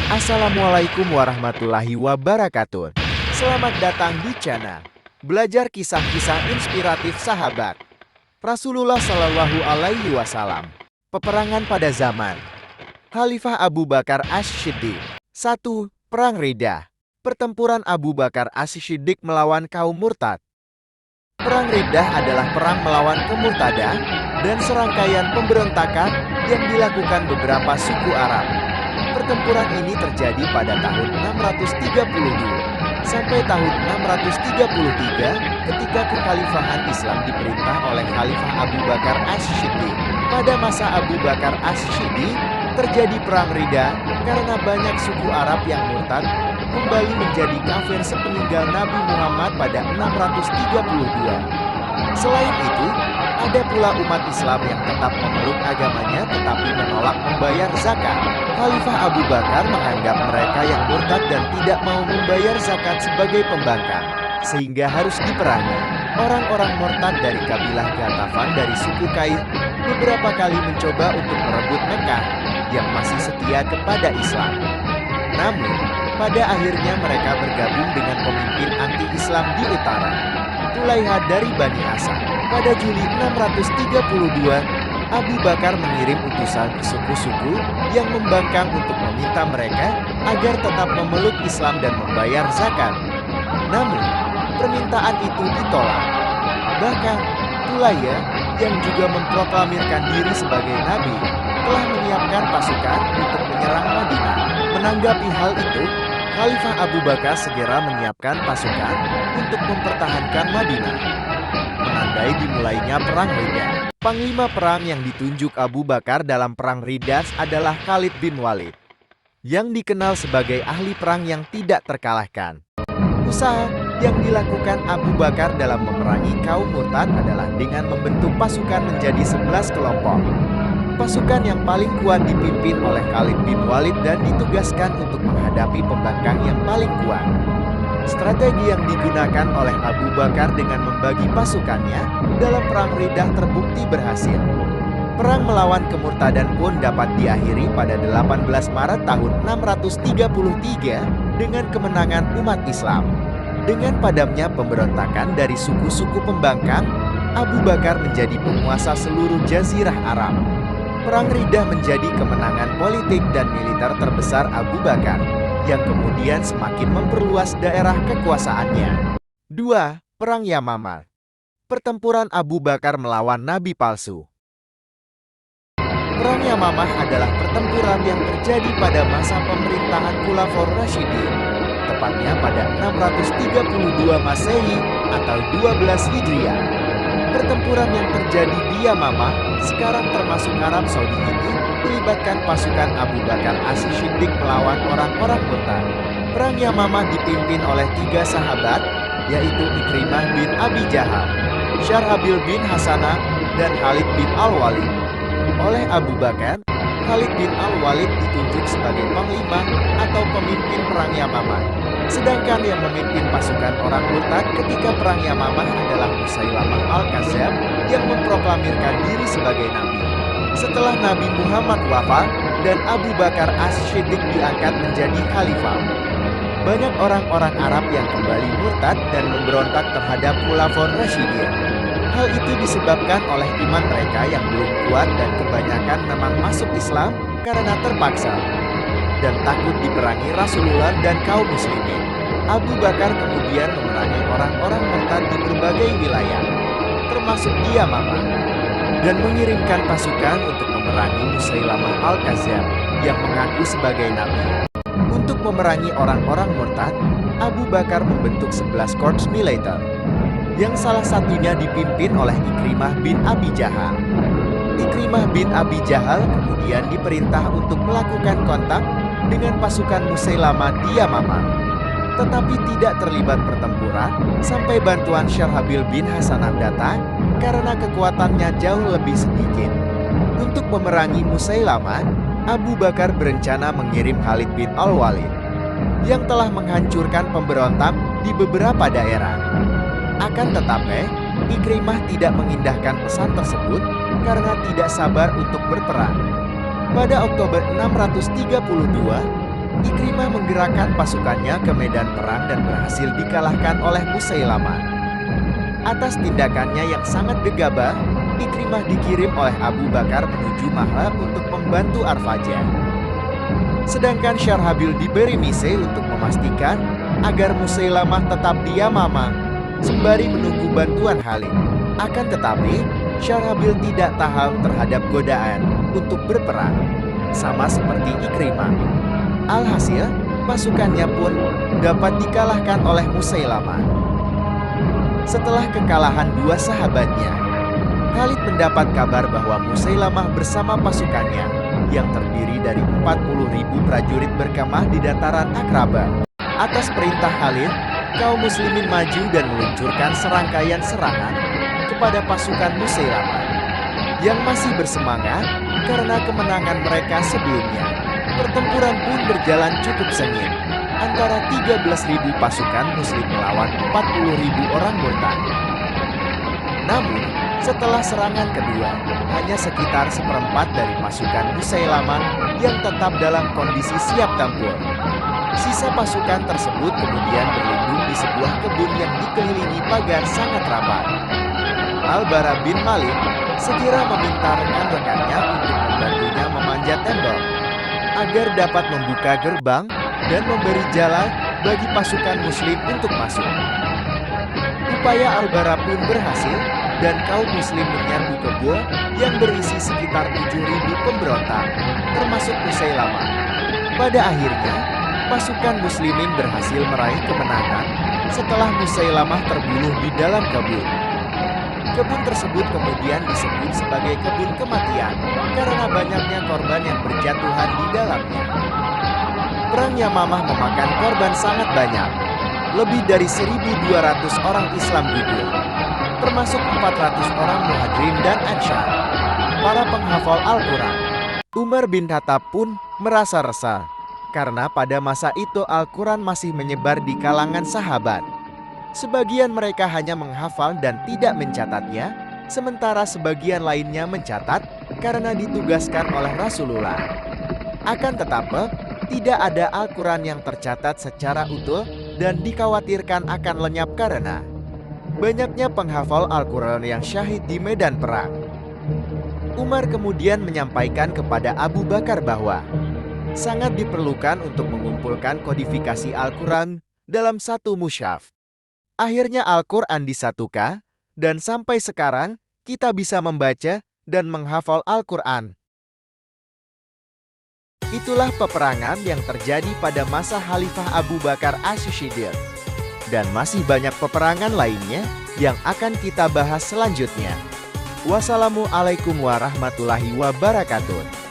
Assalamualaikum warahmatullahi wabarakatuh. Selamat datang di channel Belajar Kisah-Kisah Inspiratif Sahabat Rasulullah Shallallahu Alaihi Wasallam. Peperangan pada zaman Khalifah Abu Bakar Asy-Syiddiq. 1. Perang Riddah. Pertempuran Abu Bakar Asy-Syiddiq melawan kaum murtad. Perang Riddah adalah perang melawan kemurtadan dan serangkaian pemberontakan yang dilakukan beberapa suku Arab. Pertempuran ini terjadi pada tahun 632 sampai tahun 633 ketika kekhalifahan Islam diperintah oleh Khalifah Abu Bakar Asy-Syiddiq. Pada masa Abu Bakar Asy-Syiddiq terjadi perang Riddah karena banyak suku Arab yang murtad kembali menjadi kafir sepeninggal Nabi Muhammad pada 632. Selain itu, ada pula umat Islam yang tetap memeluk agamanya tetapi menolak membayar zakat. Khalifah Abu Bakar menganggap mereka yang murtad dan tidak mau membayar zakat sebagai pembangkang, sehingga harus diperangi. Orang-orang murtad dari kabilah Ghatafan dari suku Qais beberapa kali mencoba untuk merebut Mekah yang masih setia kepada Islam. Namun, pada akhirnya mereka bergabung dengan pemimpin anti-Islam di utara, Tulaiha dari Bani Asad. Pada Juli 632, Abu Bakar mengirim utusan ke suku-suku yang membangkang untuk meminta mereka agar tetap memeluk Islam dan membayar zakat. Namun, permintaan itu ditolak. Bahkan, Tulaiha yang juga memproklamirkan diri sebagai nabi telah menyiapkan pasukan untuk menyerang Madinah. Menanggapi hal itu, Khalifah Abu Bakar segera menyiapkan pasukan untuk mempertahankan Madinah, menandai dimulainya Perang Riddah. Panglima perang yang ditunjuk Abu Bakar dalam Perang Riddah adalah Khalid bin Walid, yang dikenal sebagai ahli perang yang tidak terkalahkan. Usaha yang dilakukan Abu Bakar dalam memerangi kaum murtad adalah dengan membentuk pasukan menjadi 11 kelompok. Pasukan yang paling kuat dipimpin oleh Khalid bin Walid dan ditugaskan untuk menghadapi pembangkang yang paling kuat. Strategi yang digunakan oleh Abu Bakar dengan membagi pasukannya dalam Perang Riddah terbukti berhasil. Perang melawan kemurtadan pun dapat diakhiri pada 18 Maret tahun 633 dengan kemenangan umat Islam. Dengan padamnya pemberontakan dari suku-suku pembangkang, Abu Bakar menjadi penguasa seluruh Jazirah Arab. Perang Riddah menjadi kemenangan politik dan militer terbesar Abu Bakar, yang kemudian semakin memperluas daerah kekuasaannya. 2. Perang Yamamah. Pertempuran Abu Bakar melawan Nabi palsu. Perang Yamamah adalah pertempuran yang terjadi pada masa pemerintahan Khulafaur Rasyidin, tepatnya pada 632 Masehi atau 12 Hijriah. Pertempuran yang terjadi di Yamamah, sekarang termasuk Arab Saudi ini, melibatkan pasukan Abu Bakar Asy-Syiddiq melawan orang-orang murtad. Perang Yamamah dipimpin oleh 3 sahabat, yaitu Ikrimah bin Abi Jahal, Syarhabil bin Hasanah, dan Khalid bin Al-Walid. Oleh Abu Bakar, Khalid bin Al-Walid ditunjuk sebagai panglima atau pemimpin Perang Yamamah. Sedangkan yang memimpin pasukan orang murtad ketika Perang Yamamah adalah Musailamah Al-Kadzdzab yang memproklamirkan diri sebagai nabi. Setelah Nabi Muhammad wafat dan Abu Bakar Asy-Syiddiq diangkat menjadi khalifah, banyak orang-orang Arab yang kembali murtad dan memberontak terhadap Khulafaur Rasyidin. Hal itu disebabkan oleh iman mereka yang belum kuat dan kebanyakan memang masuk Islam karena terpaksa dan takut diperangi Rasulullah dan kaum muslimin. Abu Bakar kemudian memerangi orang-orang murtad di berbagai wilayah, termasuk di Yamamah, dan mengirimkan pasukan untuk memerangi Musailamah Al-Kadzdzab yang mengaku sebagai nabi. Untuk memerangi orang-orang murtad, Abu Bakar membentuk 11 korps militer, yang salah satunya dipimpin oleh Ikrimah bin Abi Jahal. Ikrimah bin Abi Jahal kemudian diperintah untuk melakukan kontak dengan pasukan Musailamah di Yamamah, tetapi tidak terlibat pertempuran sampai bantuan Syarhabil bin Hasanah datang karena kekuatannya jauh lebih sedikit. Untuk memerangi Musailamah, Abu Bakar berencana mengirim Khalid bin Al-Walid yang telah menghancurkan pemberontak di beberapa daerah. Akan tetapi, Ikrimah tidak mengindahkan pesan tersebut karena tidak sabar untuk berperang. Pada Oktober 632, Ikrimah menggerakkan pasukannya ke medan perang dan berhasil dikalahkan oleh Musailamah. Atas tindakannya yang sangat gegabah, Ikrimah dikirim oleh Abu Bakar menuju Mahla untuk membantu Arfajah. Sedangkan Syarhabil diberi mise untuk memastikan agar Musailamah tetap di Yamamah, sembari menunggu bantuan Khalid. Akan tetapi, Syarhabil tidak tahan terhadap godaan untuk berperang, sama seperti Ikrimah. Alhasil, pasukannya pun dapat dikalahkan oleh Musailamah. Setelah kekalahan dua sahabatnya, Khalid mendapat kabar bahwa Musailamah bersama pasukannya yang terdiri dari 40.000 prajurit berkemah di dataran Akraba. Atas perintah Khalid, kaum muslimin maju dan meluncurkan serangkaian serangan kepada pasukan Musailamah yang masih bersemangat karena kemenangan mereka sebelumnya. Pertempuran pun berjalan cukup sengit antara 13.000 pasukan muslim melawan 40.000 orang murtad. Namun, setelah serangan kedua, hanya sekitar seperempat dari pasukan Musailamah yang tetap dalam kondisi siap tempur. Sisa pasukan tersebut kemudian berlindung di sebuah kebun yang dikelilingi pagar sangat rapat. Al-Bara bin Malik segera meminta rekan-rekannya untuk membantunya memanjat tembok agar dapat membuka gerbang dan memberi jalan bagi pasukan muslim untuk masuk. Upaya Al-Bara pun berhasil dan kaum muslim menyerbu kebun yang berisi sekitar 7.000 pemberontak, termasuk Musailamah. Pada akhirnya, pasukan muslimin berhasil meraih kemenangan setelah Musailamah terbunuh di dalam kebun. Kebun tersebut kemudian disebut sebagai kebun kematian karena banyaknya korban yang berjatuhan di dalamnya. Perang Yamamah memakan korban sangat banyak. Lebih dari 1.200 orang Islam gugur, termasuk 400 orang Muhajirin dan Ansyar, para penghafal Al-Quran. Umar bin Khattab pun merasa resah karena pada masa itu Al-Quran masih menyebar di kalangan sahabat. Sebagian mereka hanya menghafal dan tidak mencatatnya, sementara sebagian lainnya mencatat karena ditugaskan oleh Rasulullah. Akan tetapi, tidak ada Al-Quran yang tercatat secara utuh dan dikhawatirkan akan lenyap karena banyaknya penghafal Al-Quran yang syahid di medan perang. Umar kemudian menyampaikan kepada Abu Bakar bahwa sangat diperlukan untuk mengumpulkan kodifikasi Al-Quran dalam satu mushaf. Akhirnya Al-Quran disatukan, dan sampai sekarang kita bisa membaca dan menghafal Al-Quran. Itulah peperangan yang terjadi pada masa Khalifah Abu Bakar Ash-Shiddiq. Dan masih banyak peperangan lainnya yang akan kita bahas selanjutnya. Wassalamualaikum warahmatullahi wabarakatuh.